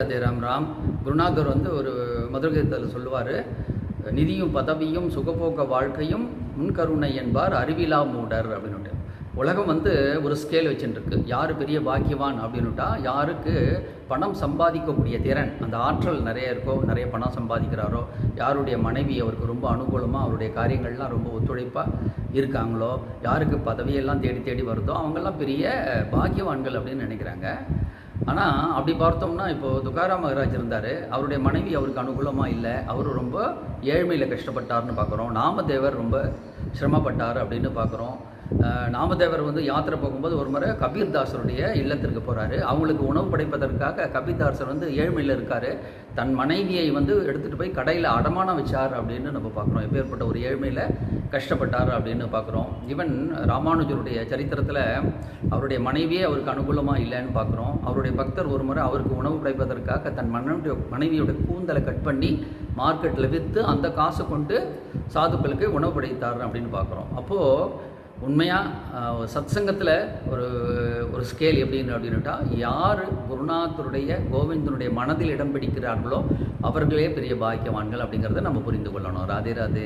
ராதே ராம் ராம். குருநாதர் ஒரு மதுரகீதத்தில் சொல்லுவார், நிதியும் பதவியும் சுகபோக வாழ்க்கையும் முன்கருணை என்பார் அறிவிலா மூடர் அப்படின்னுட்டு. உலகம் ஒரு ஸ்கேல் வச்சுருக்கு. யார் பெரிய பாக்கியவான் அப்படின்னுட்டா, யாருக்கு பணம் சம்பாதிக்கக்கூடிய திறன், அந்த ஆற்றல் நிறைய இருக்கோ, நிறைய பணம் சம்பாதிக்கிறாரோ, யாருடைய மனைவி அவருக்கு ரொம்ப அனுகூலமாக அவருடைய காரியங்கள்லாம் ரொம்ப ஒத்துழைப்பாக இருக்காங்களோ, யாருக்கு பதவியெல்லாம் தேடி தேடி வருதோ, அவங்கெல்லாம் பெரிய பாக்கியவான்கள் அப்படின்னு நினைக்கிறாங்க. ஆனால் அப்படி பார்த்தோம்னா, இப்போது துக்காராம் மகராஜ் இருந்தார், அவருடைய மனைவி அவருக்கு அனுகூலமாக இல்லை, அவர் ரொம்ப ஏழ்மையில் கஷ்டப்பட்டார்னு பார்க்குறோம். நாமதேவர் ரொம்ப சிரமப்பட்டார் அப்படின்னு பார்க்குறோம். நாமதேவர் யாத்திரை போகும்போது ஒரு முறை கபீர்தாசருடைய இல்லத்திற்கு போகிறாரு. அவங்களுக்கு உணவு படைப்பதற்காக கபீர்தாசர் ஏழ்மையில் இருக்கார். தன் மனைவியை எடுத்துகிட்டு போய் கடையில் அடமானம் வச்சார் அப்படின்னு நம்ம பார்க்குறோம். எப்பேற்பட்ட ஒரு ஏழ்மையில் கஷ்டப்பட்டார் அப்படின்னு பார்க்குறோம். ஈவன் ராமானுஜருடைய சரித்திரத்தில் அவருடைய மனைவியே அவருக்கு அனுகூலமாக இல்லைன்னு பார்க்குறோம். அவருடைய பக்தர் ஒரு முறை அவருக்கு உணவு படைப்பதற்காக தன் மனைவியோட கூந்தலை கட் பண்ணி மார்க்கெட்டில் விற்று அந்த காசை கொண்டு சாதுக்களுக்கு உணவு படைத்தார் அப்படின்னு பார்க்குறோம். அப்போது உண்மையாக சத்சங்கத்தில் ஒரு ஸ்கேல் அப்படின்னுட்டா, யார் குருநாதருடைய கோவிந்தனுடைய மனதில் இடம் பிடிக்கிறார்களோ அவர்களே பெரிய பாக்கியவான்கள் அப்படிங்கிறத நம்ம புரிந்து கொள்ளணும். ராதே ராதே.